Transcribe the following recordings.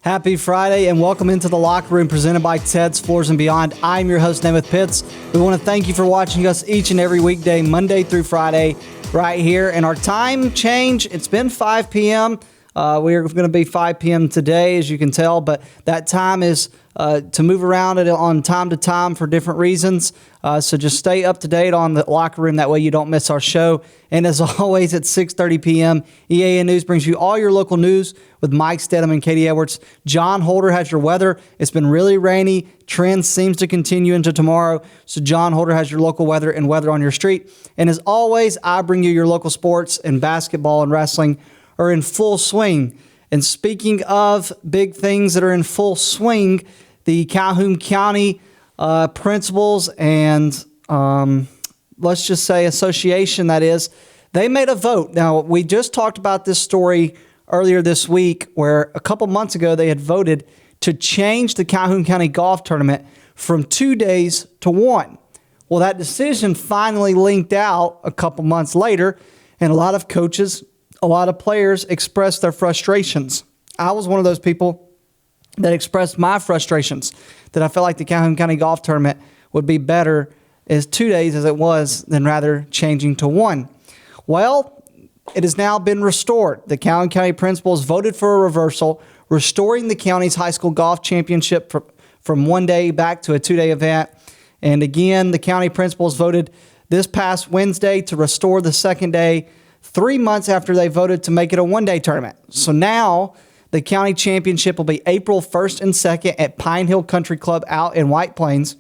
Happy Friday and welcome into the locker room presented by Ted's Floors and Beyond. I'm your host, Namath Pitts. We want to thank you for watching us each and every weekday, Monday through Friday, right here. And our time change, it's been 5 p.m. We're going to be 5 p.m. today, as you can tell, but that time is to move around it on time to time for different reasons. So just stay up to date on the locker room. That way you don't miss our show. And as always, at 6:30 p.m., EAN News brings you all your local news with Mike Stedham and Katie Edwards. John Holder has your weather. It's been really rainy. Trend seems to continue into tomorrow. So John Holder has your local weather and weather on your street. And as always, I bring you your local sports, and basketball and wrestling are in full swing. And speaking of big things that are in full swing, the Calhoun County principals and let's just say association, that is, they made a vote. Now, we just talked about this story earlier this week where a couple months ago they had voted to change the Calhoun County golf tournament from 2 days to 1. Well, that decision finally linked out a couple months later, and a lot of coaches, a lot of players expressed their frustrations. I was one of those people that expressed my frustrations that I felt like the Calhoun County golf tournament would be better as 2 days as it was than rather changing to 1. Well, it has now been restored. The Calhoun County principals voted for a reversal, restoring the county's high school golf championship from 1 day back to a 2-day event. And again, the county principals voted this past Wednesday to restore the second day, 3 months after they voted to make it a 1-day tournament. So now the county championship will be April 1st and 2nd at Pine Hill Country Club out in White Plains.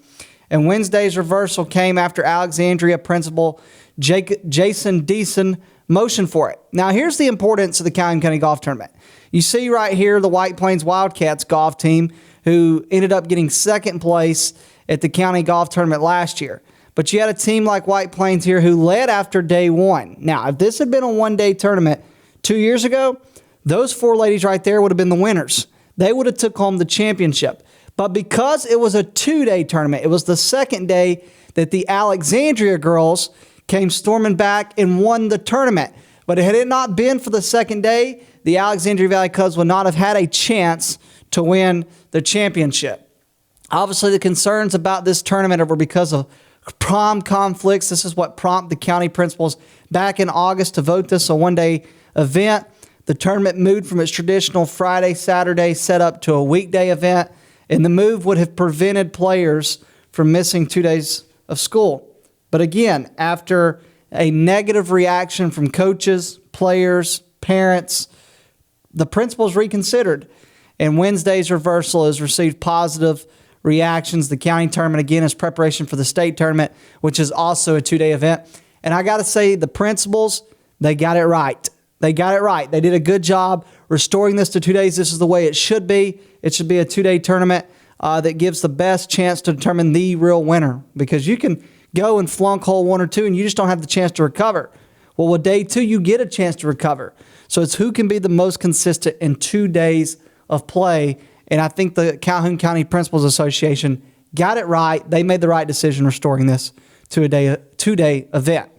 And Wednesday's reversal came after Alexandria principal Jason Deason motioned for it. Now, here's the importance of the Calhoun County Golf Tournament. You see right here the White Plains Wildcats golf team who ended up getting second place at the county golf tournament last year. But you had a team like White Plains here who led after day 1. Now, if this had been a 1-day tournament 2 years ago, those 4 ladies right there would have been the winners. They would have took home the championship. But because it was a 2-day tournament, it was the second day that the Alexandria girls came storming back and won the tournament. But had it not been for the second day, the Alexandria Valley Cubs would not have had a chance to win the championship. Obviously, the concerns about this tournament were because of prom conflicts. This is what prompted the county principals back in August to vote this a 1-day event. The tournament moved from its traditional Friday, Saturday setup to a weekday event, and the move would have prevented players from missing 2 days of school. But again, after a negative reaction from coaches, players, parents, the principals reconsidered, and Wednesday's reversal has received positive reactions. The county tournament, again, is preparation for the state tournament, which is also a 2-day event. And I got to say, the principals, they got it right. They got it right. They did a good job restoring this to 2 days. This is the way it should be. It should be a 2-day tournament that gives the best chance to determine the real winner, because you can go and flunk hole 1 or 2 and you just don't have the chance to recover. Well, with day 2, you get a chance to recover. So it's who can be the most consistent in 2 days of play. And I think the Calhoun County Principals Association got it right. They made the right decision restoring this to a 2-day event.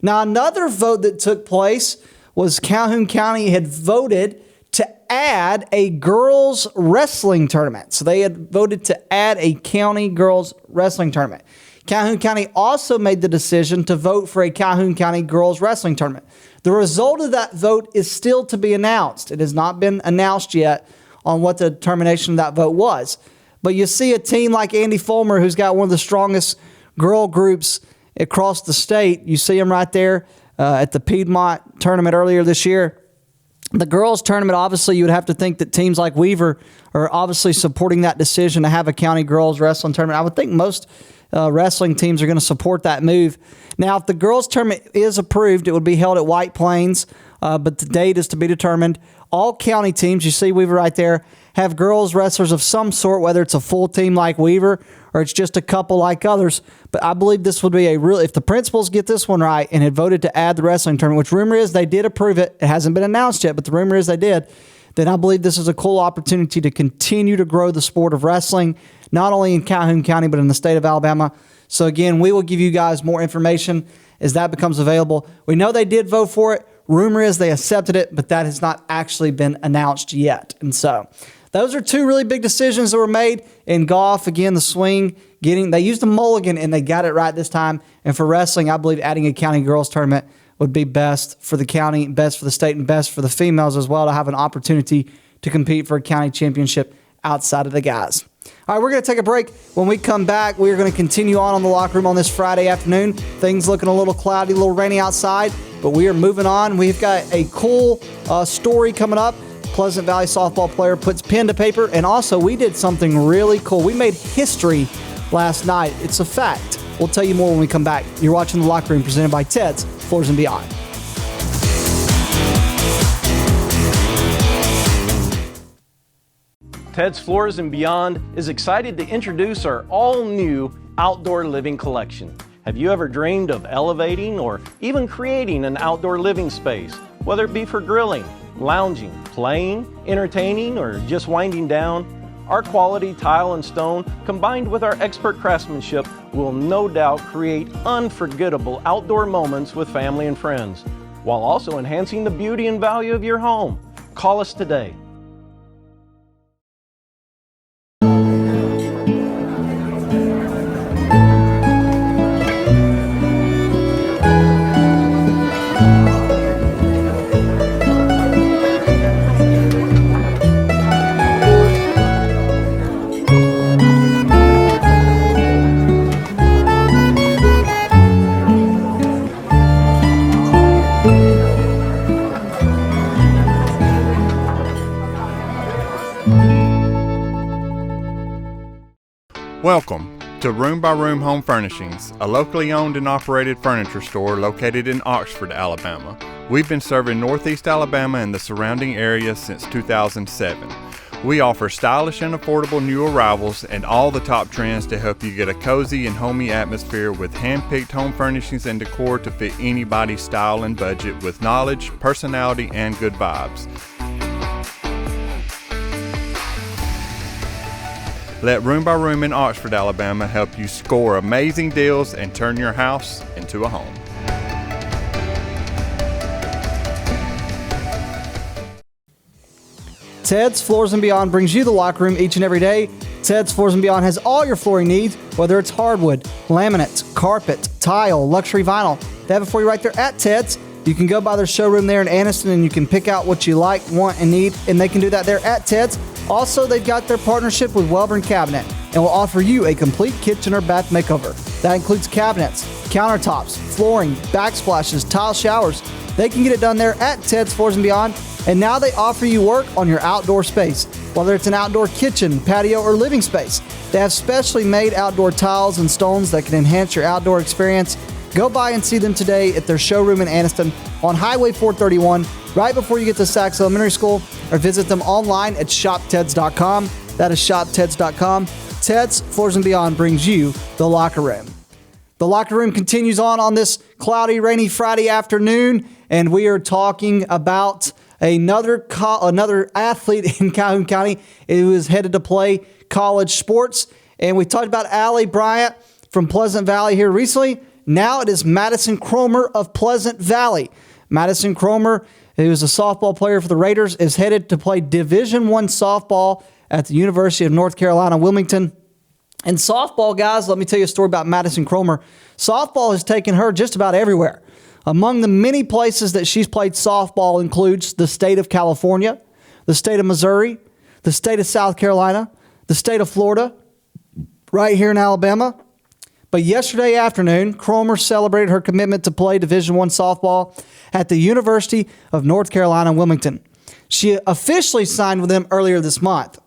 Now, another vote that took place was Calhoun County had voted to add a girls wrestling tournament. So they had voted to add a county girls wrestling tournament. Calhoun County also made the decision to vote for a Calhoun County girls wrestling tournament. The result of that vote is still to be announced. It has not been announced yet on what the determination of that vote was. But you see a team like Andy Fulmer, who's got one of the strongest girl groups across the state. You see them right there at the Piedmont tournament earlier this year. The girls tournament, obviously, you would have to think that teams like Weaver are obviously supporting that decision to have a county girls wrestling tournament. I would think most wrestling teams are going to support that move. Now, if the girls tournament is approved, it would be held at White Plains, but the date is to be determined. All county teams, you see Weaver right there, have girls wrestlers of some sort, whether it's a full team like Weaver or it's just a couple like others. But I believe this would be if the principals get this one right and had voted to add the wrestling tournament, which rumor is they did approve it. It hasn't been announced yet, but the rumor is they did. Then I believe this is a cool opportunity to continue to grow the sport of wrestling, not only in Calhoun County, but in the state of Alabama. So again, we will give you guys more information as that becomes available. We know they did vote for it. Rumor is they accepted it, but that has not actually been announced yet. And so those are two really big decisions that were made. In golf, again, the swing, they used a mulligan and they got it right this time. And for wrestling, I believe adding a county girls tournament would be best for the county, best for the state, and best for the females as well to have an opportunity to compete for a county championship outside of the guys. All right, we're going to take a break. When we come back, we are going to continue on the locker room on this Friday afternoon. Things looking a little cloudy, a little rainy outside, but we are moving on. We've got a cool story coming up. Pleasant Valley softball player puts pen to paper, and also we did something really cool. We made history last night. It's a fact. We'll tell you more when we come back. You're watching The Locker Room presented by Ted's Floors and Beyond. Ted's Floors and Beyond is excited to introduce our all-new outdoor living collection. Have you ever dreamed of elevating or even creating an outdoor living space, whether it be for grilling, lounging, playing, entertaining, or just winding down? Our quality tile and stone, combined with our expert craftsmanship, will no doubt create unforgettable outdoor moments with family and friends, while also enhancing the beauty and value of your home. Call us today. Welcome to Room by Room Home Furnishings, a locally owned and operated furniture store located in Oxford, Alabama. We've been serving Northeast Alabama and the surrounding area since 2007. We offer stylish and affordable new arrivals and all the top trends to help you get a cozy and homey atmosphere with hand-picked home furnishings and decor to fit anybody's style and budget with knowledge, personality, and good vibes. Let Room by Room in Oxford, Alabama help you score amazing deals and turn your house into a home. Ted's Floors and Beyond brings you the locker room each and every day. Ted's Floors and Beyond has all your flooring needs, whether it's hardwood, laminate, carpet, tile, luxury vinyl. They have it for you right there at Ted's. You can go by their showroom there in Anniston and you can pick out what you like, want, and need, and they can do that there at Ted's. Also, they've got their partnership with Welborn Cabinet and will offer you a complete kitchen or bath makeover. That includes cabinets, countertops, flooring, backsplashes, tile showers. They can get it done there at Ted's Floors and Beyond. And now they offer you work on your outdoor space, whether it's an outdoor kitchen, patio, or living space. They have specially made outdoor tiles and stones that can enhance your outdoor experience. Go by and see them today at their showroom in Anniston on Highway 431, right before you get to Sachs Elementary School, or visit them online at shopteds.com. That is shopteds.com. Ted's Floors and Beyond brings you the locker room. The locker room continues on this cloudy, rainy Friday afternoon, and we are talking about another athlete in Calhoun County who is headed to play college sports. And we talked about Allie Bryant from Pleasant Valley here recently. Now it is Madison Cromer of Pleasant Valley. Madison Cromer, who is a softball player for the Raiders, is headed to play Division I softball at the University of North Carolina, Wilmington. And softball, guys, let me tell you a story about Madison Cromer. Softball has taken her just about everywhere. Among the many places that she's played softball includes the state of California, the state of Missouri, the state of South Carolina, the state of Florida, right here in Alabama. But yesterday afternoon, Cromer celebrated her commitment to play Division I softball at the University of North Carolina, Wilmington. She officially signed with them earlier this month.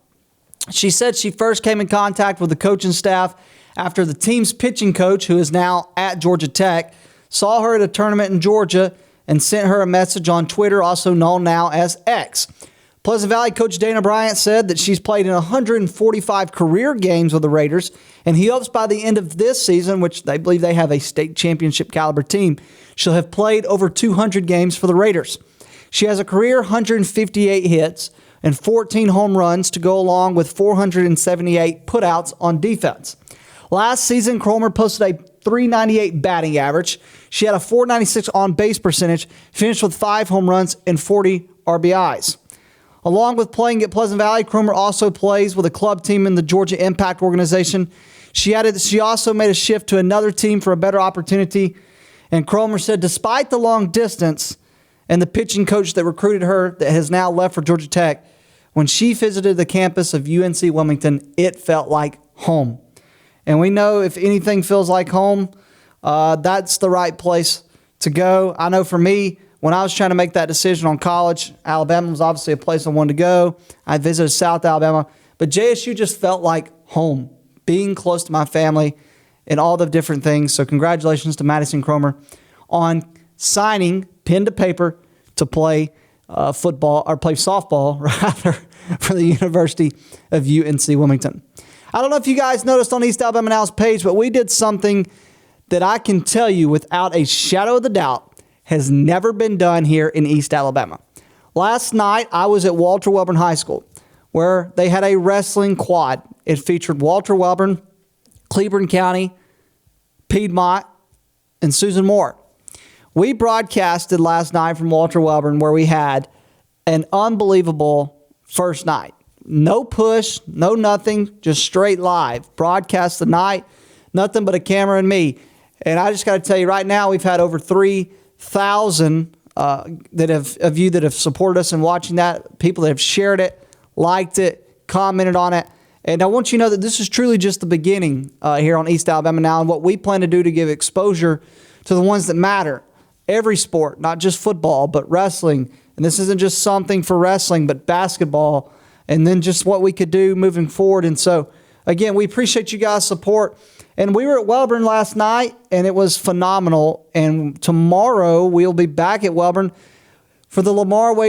She said she first came in contact with the coaching staff after the team's pitching coach, who is now at Georgia Tech, saw her at a tournament in Georgia and sent her a message on Twitter, also known now as X. Pleasant Valley coach Dana Bryant said that she's played in 145 career games with the Raiders, and he hopes by the end of this season, which they believe they have a state championship caliber team, she'll have played over 200 games for the Raiders. She has a career 158 hits and 14 home runs to go along with 478 putouts on defense. Last season, Cromer posted a .398 batting average. She had a .496 on-base percentage, finished with 5 home runs and 40 RBIs. Along with playing at Pleasant Valley, Cromer also plays with a club team in the Georgia Impact organization. She added that she also made a shift to another team for a better opportunity. And Cromer said despite the long distance and the pitching coach that recruited her that has now left for Georgia Tech, when she visited the campus of UNC-Wilmington, it felt like home. And we know if anything feels like home, that's the right place to go. I know for me, when I was trying to make that decision on college, Alabama was obviously a place I wanted to go. I visited South Alabama, but JSU just felt like home, being close to my family and all the different things. So congratulations to Madison Cromer on signing pen to paper to play football, or play softball rather, for the University of UNC-Wilmington. I don't know if you guys noticed on East Alabama Now's page, but we did something that I can tell you without a shadow of the doubt has never been done here in East Alabama. Last night, I was at Walter Welborn High School, where they had a wrestling quad. It featured Walter Welborn, Cleburne County, Piedmont, and Susan Moore. We broadcasted last night from Walter Welborn, where we had an unbelievable first night. No push, no nothing, just straight live. Broadcast the night, nothing but a camera and me. And I just got to tell you right now, we've had over 3,000 of you that have supported us in watching that, people that have shared it, liked it, commented on it. And I want you to know that this is truly just the beginning here on East Alabama Now, and what we plan to do to give exposure to the ones that matter. Every sport, not just football, but wrestling. And this isn't just something for wrestling, but basketball, and then just what we could do moving forward. And so, again, we appreciate you guys' support. And we were at Welborn last night, and it was phenomenal. And tomorrow we'll be back at Welborn for the Lamar Frog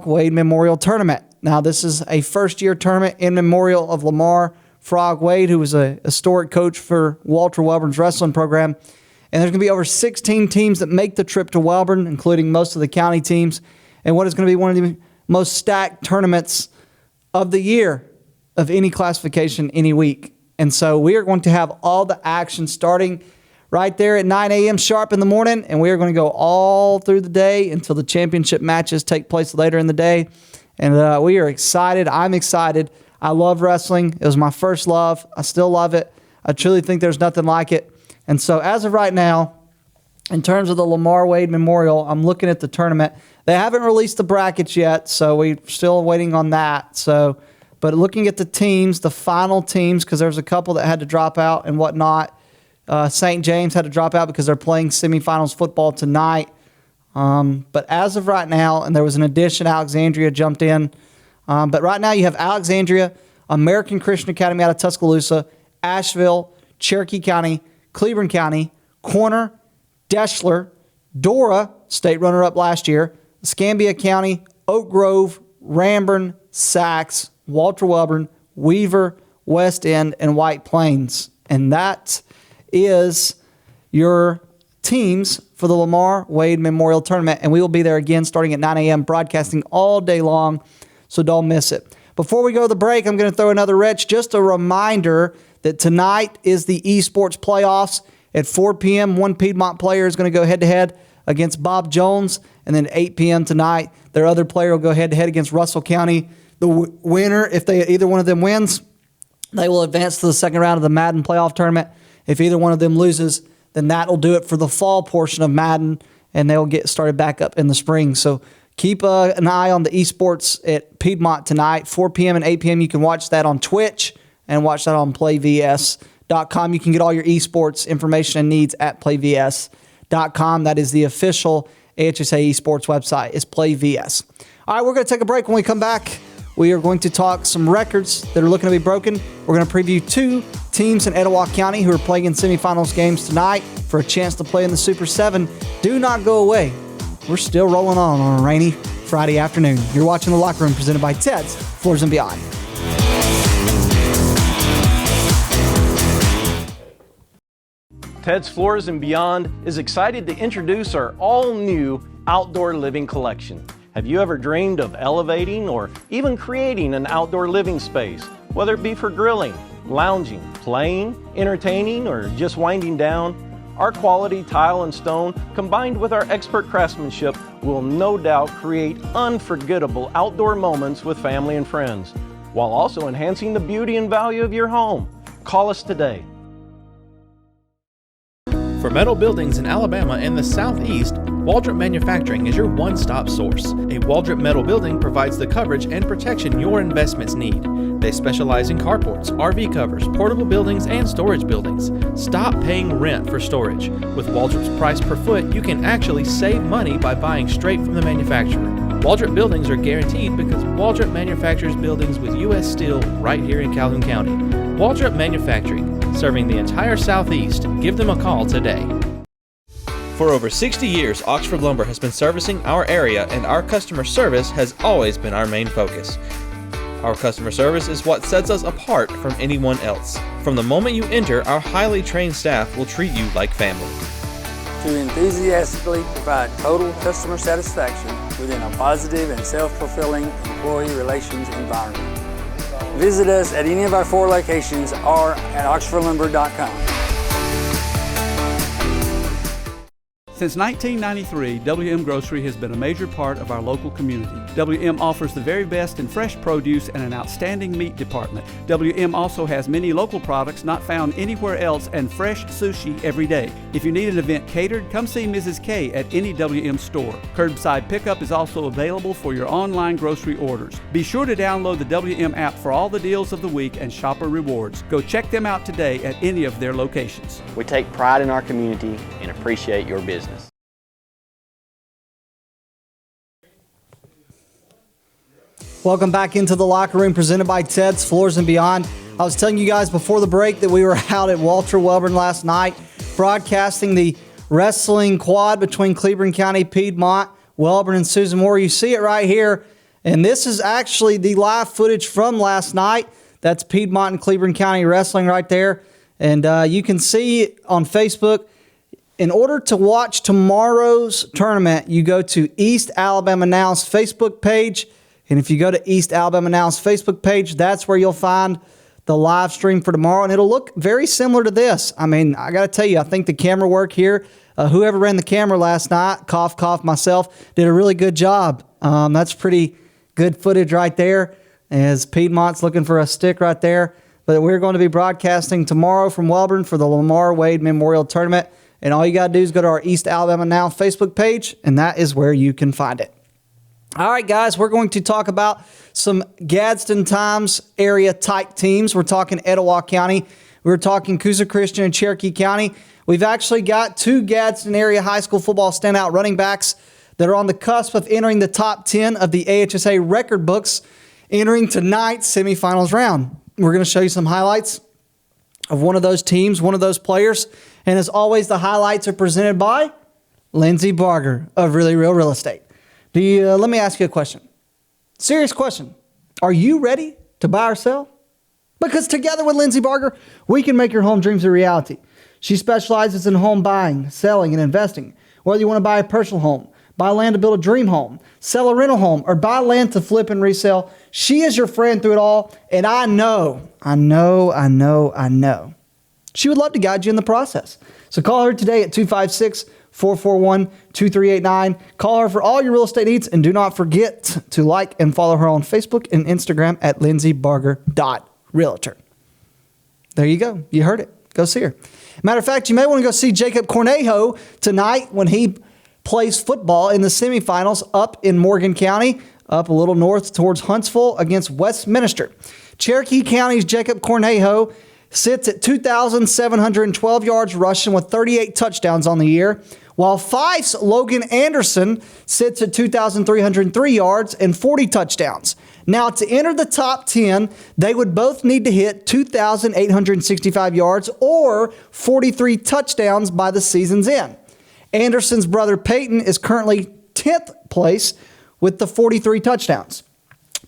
Wade Memorial Tournament. Now, this is a first-year tournament in memorial of Lamar Frog Wade, who was a historic coach for Walter Welborn's wrestling program. And there's going to be over 16 teams that make the trip to Welborn, including most of the county teams, and what is going to be one of the most stacked tournaments of the year of any classification any week. And so we are going to have all the action starting right there at 9 a.m. sharp in the morning, and we are going to go all through the day until the championship matches take place later in the day. And we are excited. I'm excited. I love wrestling. It was my first love. I still love it. I truly think there's nothing like it. And so as of right now, in terms of the Lamar Wade Memorial, I'm looking at the tournament. They haven't released the brackets yet, so we're still waiting on that. So, but looking at the teams, the final teams, because there's a couple that had to drop out and whatnot. St. James had to drop out because they're playing semifinals football tonight. But as of right now, and there was an addition, Alexandria jumped in. But right now you have Alexandria, American Christian Academy out of Tuscaloosa, Asheville, Cherokee County, Cleburne County, Corner, Deschler, Dora, state runner-up last year, Escambia County, Oak Grove, Ranburne, Sachs, Walter Welborn, Weaver, West End, and White Plains. And that is your teams for the Lamar Wade Memorial Tournament. And we will be there again starting at 9 a.m., broadcasting all day long, so don't miss it. Before we go to the break, I'm going to throw another Rich. Just a reminder that tonight is the esports playoffs. At 4 p.m., one Piedmont player is going to go head-to-head against Bob Jones. And then at 8 p.m. tonight, their other player will go head-to-head against Russell County. The winner, if either one of them wins, they will advance to the second round of the Madden playoff tournament. If either one of them loses, then that will do it for the fall portion of Madden, and they'll get started back up in the spring. So keep an eye on the esports at Piedmont tonight, 4 p.m. and 8 p.m. You can watch that on Twitch and watch that on playvs.com. You can get all your esports information and needs at playvs.com. That is the official AHSA esports website, is PlayVS. All right, we're going to take a break. When we come back, we are going to talk some records that are looking to be broken. We're going to preview two teams in Etowah County who are playing in semifinals games tonight for a chance to play in the Super 7. Do not go away. We're still rolling on a rainy Friday afternoon. You're watching The Locker Room, presented by Ted's Floors and Beyond. Ted's Floors and Beyond is excited to introduce our all-new outdoor living collection. Have you ever dreamed of elevating or even creating an outdoor living space, whether it be for grilling, lounging, playing, entertaining, or just winding down? Our quality tile and stone, combined with our expert craftsmanship, will no doubt create unforgettable outdoor moments with family and friends, while also enhancing the beauty and value of your home. Call us today. For metal buildings in Alabama and the Southeast, Waldrop Manufacturing is your one-stop source. A Waldrop metal building provides the coverage and protection your investments need. They specialize in carports, RV covers, portable buildings, and storage buildings. Stop paying rent for storage. With Waldrop's price per foot, you can actually save money by buying straight from the manufacturer. Waldrop buildings are guaranteed because Waldrop manufactures buildings with U.S. steel right here in Calhoun County. Waldrop Manufacturing, serving the entire Southeast. Give them a call today. For over 60 years, Oxford Lumber has been servicing our area, and our customer service has always been our main focus. Our customer service is what sets us apart from anyone else. From the moment you enter, our highly trained staff will treat you like family. To enthusiastically provide total customer satisfaction within a positive and self-fulfilling employee relations environment. Visit us at any of our 4 locations or at oxfordlumber.com. Since 1993, WM Grocery has been a major part of our local community. WM offers the very best in fresh produce and an outstanding meat department. WM also has many local products not found anywhere else and fresh sushi every day. If you need an event catered, come see Mrs. K at any WM store. Curbside pickup is also available for your online grocery orders. Be sure to download the WM app for all the deals of the week and shopper rewards. Go check them out today at any of their locations. We take pride in our community and appreciate your business. Welcome back into the locker room presented by Ted's Floors and Beyond. I was telling you guys before the break that we were out at Walter Welborn last night broadcasting the wrestling quad between Cleburne County, Piedmont, Welborn, and Susan Moore. You see it right here. And this is actually the live footage from last night. That's Piedmont and Cleburne County wrestling right there. And you can see on Facebook. In order to watch tomorrow's tournament, you go to East Alabama Now's Facebook page. And if you go to East Alabama Now's Facebook page, that's where you'll find the live stream for tomorrow. And it'll look very similar to this. I mean, I got to tell you, I think the camera work here, whoever ran the camera last night, cough, cough, myself, did a really good job. That's pretty good footage right there as Piedmont's looking for a stick right there. But we're going to be broadcasting tomorrow from Welborn for the Lamar Wade Memorial Tournament. And all you got to do is go to our East Alabama Now Facebook page, and that is where you can find it. All right, guys, we're going to talk about some Gadsden Times area type teams. We're talking Etowah County. We're talking Coosa Christian and Cherokee County. We've actually got 2 Gadsden area high school football standout running backs that are on the cusp of entering the top 10 of the AHSA record books, entering tonight's semifinals round. We're going to show you some highlights of one of those teams, one of those players. And as always, the highlights are presented by Lindsay Barger of Really Real Real Estate. Let me ask you a question. Serious question. Are you ready to buy or sell? Because together with Lindsay Barger, we can make your home dreams a reality. She specializes in home buying, selling, and investing. Whether you want to buy a personal home, buy land to build a dream home, sell a rental home, or buy land to flip and resell, she is your friend through it all. And I know. She would love to guide you in the process. So call her today at 256-441-2389. Call her for all your real estate needs, and do not forget to like and follow her on Facebook and Instagram at lindsaybarger.realtor. There you go. You heard it. Go see her. Matter of fact, you may want to go see Jacob Cornejo tonight when he plays football in the semifinals up in Morgan County, up a little north towards Huntsville against Westminster. Cherokee County's Jacob Cornejo sits at 2,712 yards rushing with 38 touchdowns on the year, while Fife's Logan Anderson sits at 2,303 yards and 40 touchdowns. Now, to enter the top 10, they would both need to hit 2,865 yards or 43 touchdowns by the season's end. Anderson's brother Peyton is currently 10th place with the 43 touchdowns.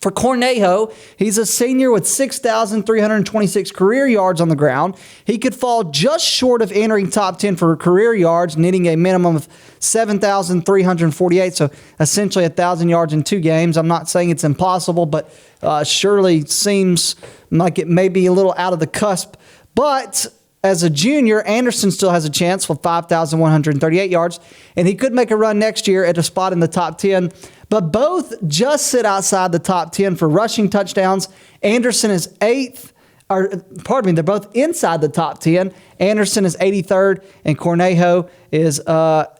For Cornejo, he's a senior with 6,326 career yards on the ground. He could fall just short of entering top 10 for career yards, needing a minimum of 7,348, so essentially 1,000 yards in 2 games. I'm not saying it's impossible, but surely seems like it may be a little out of the cusp. But as a junior, Anderson still has a chance with 5,138 yards, and he could make a run next year at a spot in the top 10. But both just sit outside the top 10 for rushing touchdowns. Anderson is 8th. They're both inside the top 10. Anderson is 83rd, and Cornejo is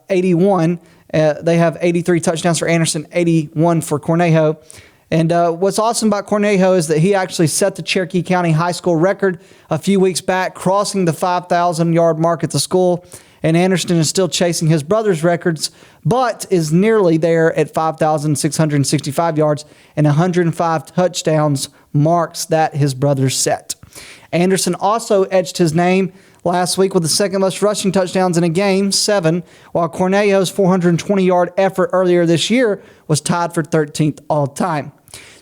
81. They have 83 touchdowns for Anderson, 81 for Cornejo. And what's awesome about Cornejo is that he actually set the Cherokee County high school record a few weeks back, crossing the 5,000-yard mark at the school. And Anderson is still chasing his brother's records, but is nearly there at 5,665 yards and 105 touchdowns marks that his brother set. Anderson also etched his name last week with the second most rushing touchdowns in a game, 7, while Cornejo's 420-yard effort earlier this year was tied for 13th all-time.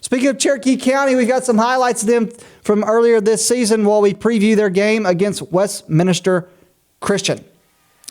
Speaking of Cherokee County, we got some highlights of them from earlier this season while we preview their game against Westminster Christian.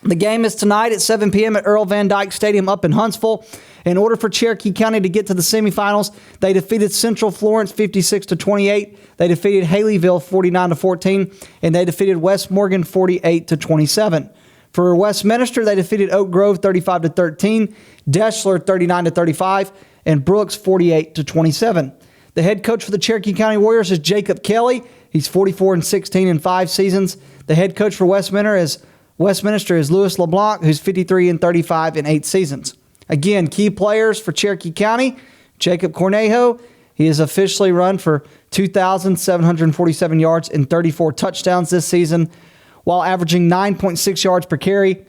The game is tonight at 7 p.m. at Earl Van Dyke Stadium up in Huntsville. In order for Cherokee County to get to the semifinals, they defeated Central Florence 56-28. They defeated Haleyville 49-14, and they defeated West Morgan 48-27. For Westminster, they defeated Oak Grove 35-13, Deschler 39-35, and Brooks 48-27. The head coach for the Cherokee County Warriors is Jacob Kelly. He's 44-16 in 5 seasons. The head coach for Westminster is Louis LeBlanc, who's 53-35 in 8 seasons. Again, key players for Cherokee County, Jacob Cornejo. He has officially run for 2,747 yards and 34 touchdowns this season, while averaging 9.6 yards per carry.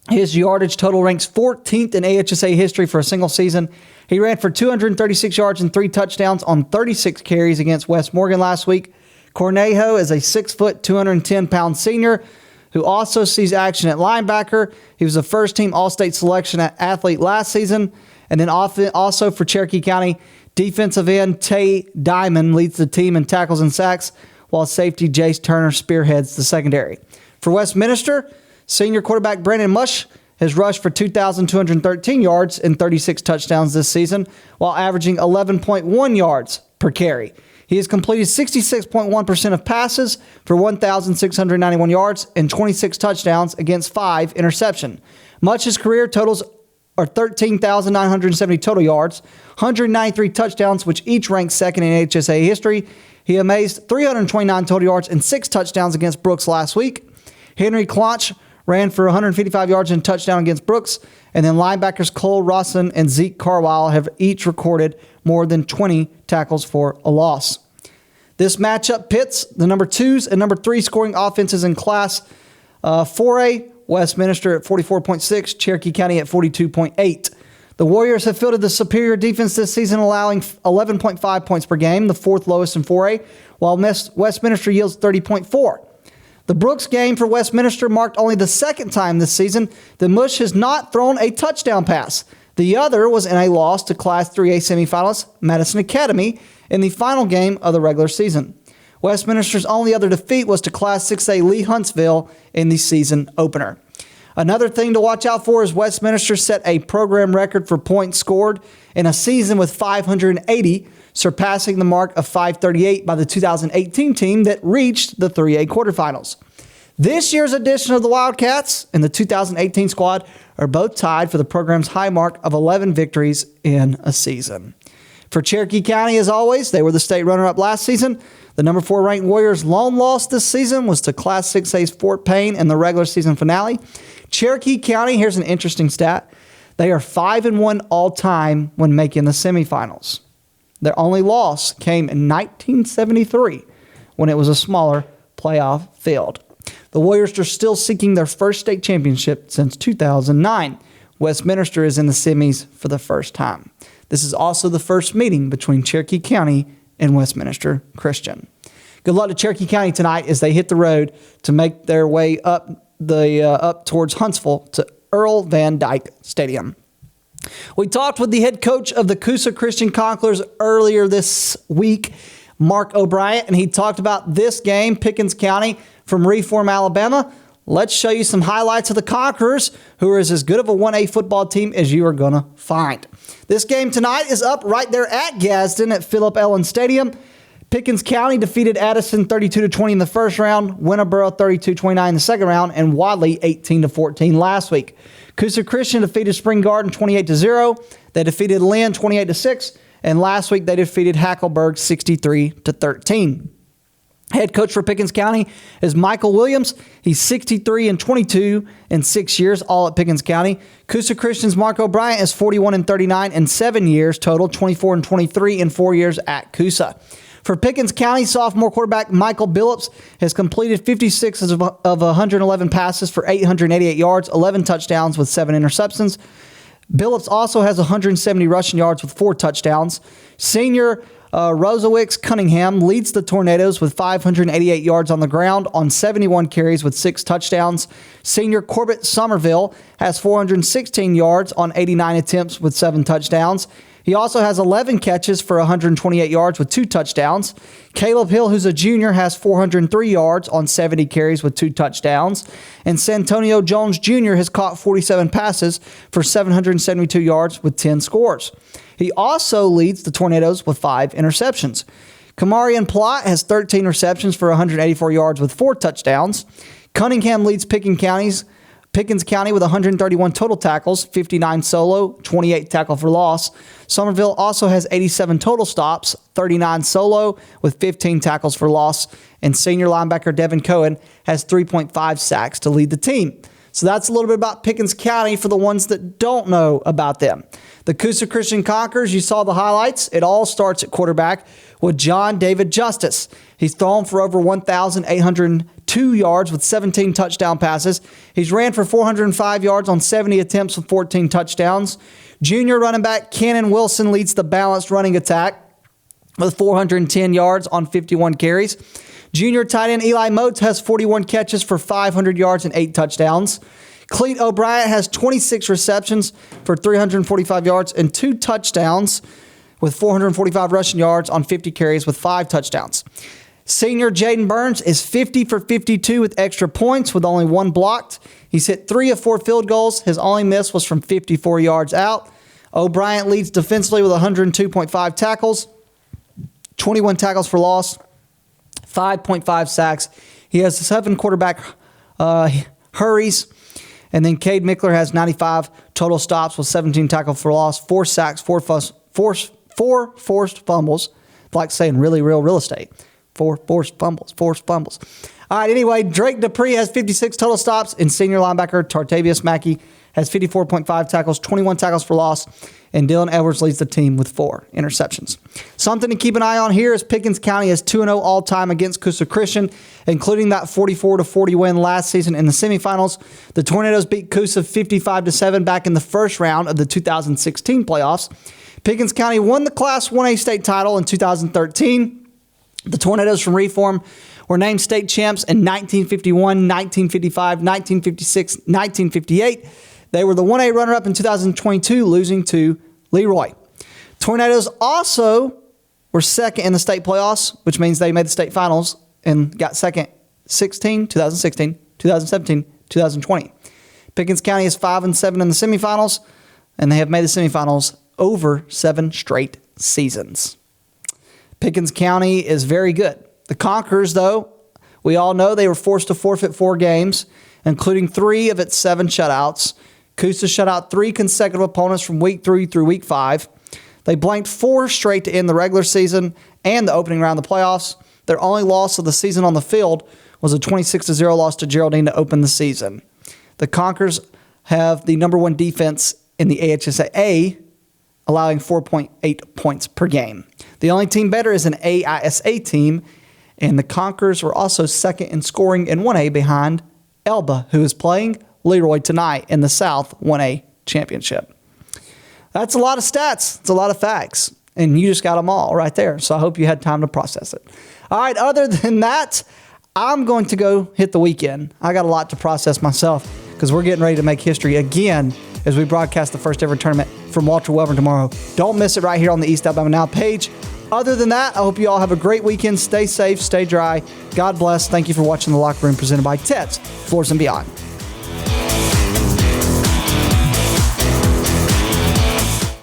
His yardage total ranks 14th in AHSA history for a single season. He ran for 236 yards and 3 touchdowns on 36 carries against West Morgan last week. Cornejo is a 6-foot, 210-pound senior who also sees action at linebacker. He was a first-team All-State selection athlete last season. And then also for Cherokee County, defensive end Tay Diamond leads the team in tackles and sacks, while safety Jace Turner spearheads the secondary. For Westminster, senior quarterback Brandon Mush has rushed for 2,213 yards and 36 touchdowns this season, while averaging 11.1 yards per carry. He has completed 66.1% of passes for 1,691 yards and 26 touchdowns against 5 interceptions. Much's career totals are 13,970 total yards, 193 touchdowns, which each ranks second in HSA history. He amazed 329 total yards and 6 touchdowns against Brooks last week. Henry Clonch ran for 155 yards and a touchdown against Brooks. And then linebackers Cole Rawson and Zeke Carwile have each recorded more than 20 tackles for a loss. This matchup pits the number 2s and number 3 scoring offenses in Class 4A, Westminster at 44.6, Cherokee County at 42.8. The Warriors have fielded the superior defense this season, allowing 11.5 points per game, the 4th lowest in 4A, while Westminster yields 30.4. The Brooks game for Westminster marked only the second time this season that Mush has not thrown a touchdown pass. The other was in a loss to Class 3A semifinalist Madison Academy in the final game of the regular season. Westminster's only other defeat was to Class 6A Lee Huntsville in the season opener. Another thing to watch out for is Westminster set a program record for points scored in a season with 580, surpassing the mark of 538 by the 2018 team that reached the 3A quarterfinals. This year's edition of the Wildcats and the 2018 squad are both tied for the program's high mark of 11 victories in a season. For Cherokee County, as always, they were the state runner-up last season. The number 4 ranked Warriors' lone loss this season was to Class 6A's Fort Payne in the regular season finale. Cherokee County, here's an interesting stat. They are 5-1 all-time when making the semifinals. Their only loss came in 1973 when it was a smaller playoff field. The Warriors are still seeking their first state championship since 2009. Westminster is in the semis for the first time. This is also the first meeting between Cherokee County and Westminster Christian. Good luck to Cherokee County tonight as they hit the road to make their way up towards Huntsville to Earl Van Dyke Stadium. We talked with the head coach of the Coosa Christian Conklers earlier this week, Mark O'Brien, and he talked about this game, Pickens County from Reform, Alabama. Let's show you some highlights of the Conquerors, who are as good of a 1A football team as you are going to find. This game tonight is up right there at Gadsden at Philip Ellen Stadium. Pickens County defeated Addison 32-20 in the first round, Winterboro 32-29 in the second round, and Wadley 18-14 last week. Coosa Christian defeated Spring Garden 28-0. They defeated Lynn 28-6, and last week they defeated Hackleburg 63-13. Head coach for Pickens County is Michael Williams. He's 63-22 in 6 years, all at Pickens County. Coosa Christian's Mark O'Brien is 41-39 in 7 years total, 24-23 in 4 years at Coosa. For Pickens County, sophomore quarterback Michael Billups has completed 56 of 111 passes for 888 yards, 11 touchdowns with 7 interceptions. Billups also has 170 rushing yards with 4 touchdowns. Senior Rosewicz Cunningham leads the Tornadoes with 588 yards on the ground on 71 carries with 6 touchdowns. Senior Corbett Somerville has 416 yards on 89 attempts with 7 touchdowns. He also has 11 catches for 128 yards with 2 touchdowns. Caleb Hill, who's a junior, has 403 yards on 70 carries with 2 touchdowns. And Santonio Jones Jr. has caught 47 passes for 772 yards with 10 scores. He also leads the Tornadoes with 5 interceptions. Kamarian Plott has 13 receptions for 184 yards with 4 touchdowns. Cunningham leads Pickens County with 131 total tackles, 59 solo, 28 tackle for loss. Somerville also has 87 total stops, 39 solo with 15 tackles for loss. And senior linebacker Devin Cohen has 3.5 sacks to lead the team. So that's a little bit about Pickens County for the ones that don't know about them. The Coosa Christian Conquerors, you saw the highlights. It all starts at quarterback with John David Justice. He's thrown for over 1,802 yards with 17 touchdown passes. He's ran for 405 yards on 70 attempts with 14 touchdowns. Junior running back Cannon Wilson leads the balanced running attack with 410 yards on 51 carries. Junior tight end Eli Motes has 41 catches for 500 yards and 8 touchdowns. Cleet O'Brien has 26 receptions for 345 yards and 2 touchdowns with 445 rushing yards on 50 carries with 5 touchdowns. Senior Jaden Burns is 50 for 52 with extra points with only 1 blocked. He's hit 3 of 4 field goals. His only miss was from 54 yards out. O'Brien leads defensively with 102.5 tackles, 21 tackles for loss, 5.5 sacks. He has 7 quarterback hurries. And then Cade Mickler has 95 total stops with 17 tackles for loss, 4 sacks, 4 forced fumbles. Like saying really real estate. 4 forced fumbles. All right, anyway, Drake Dupree has 56 total stops, and senior linebacker Tartavius Mackey has 54.5 tackles, 21 tackles for loss, and Dylan Edwards leads the team with 4 interceptions. Something to keep an eye on here is Pickens County is 2-0 all-time against Coosa Christian, including that 44-40 win last season in the semifinals. The Tornadoes beat Coosa 55-7 back in the first round of the 2016 playoffs. Pickens County won the Class 1A state title in 2013. The Tornadoes from Reform were named state champs in 1951, 1955, 1956, 1958. They were the 1A runner-up in 2022, losing to Leroy. Tornadoes also were second in the state playoffs, which means they made the state finals and got second 2016, 2017, 2020. Pickens County is 5-7 in the semifinals, and they have made the semifinals over 7 straight seasons. Pickens County is very good. The Conquerors, though, we all know they were forced to forfeit 4 games, including 3 of its 7 shutouts. Coosa shut out 3 consecutive opponents from week 3 through week 5. They blanked 4 straight to end the regular season and the opening round of the playoffs. Their only loss of the season on the field was a 26-0 loss to Geraldine to open the season. The Conquerors have the number 1 defense in the AHSA, allowing 4.8 points per game. The only team better is an AISA team, and the Conquerors were also second in scoring in 1A behind Elba, who is playing Leroy tonight in the South 1A Championship. That's a lot of stats. It's a lot of facts. And you just got them all right there. So I hope you had time to process it. All right, other than that, I'm going to go hit the weekend. I got a lot to process myself because we're getting ready to make history again as we broadcast the first ever tournament from Walter Welborn tomorrow. Don't miss it right here on the East Alabama Now page. Other than that, I hope you all have a great weekend. Stay safe, stay dry. God bless. Thank you for watching The Locker Room presented by Ted's Floors and Beyond.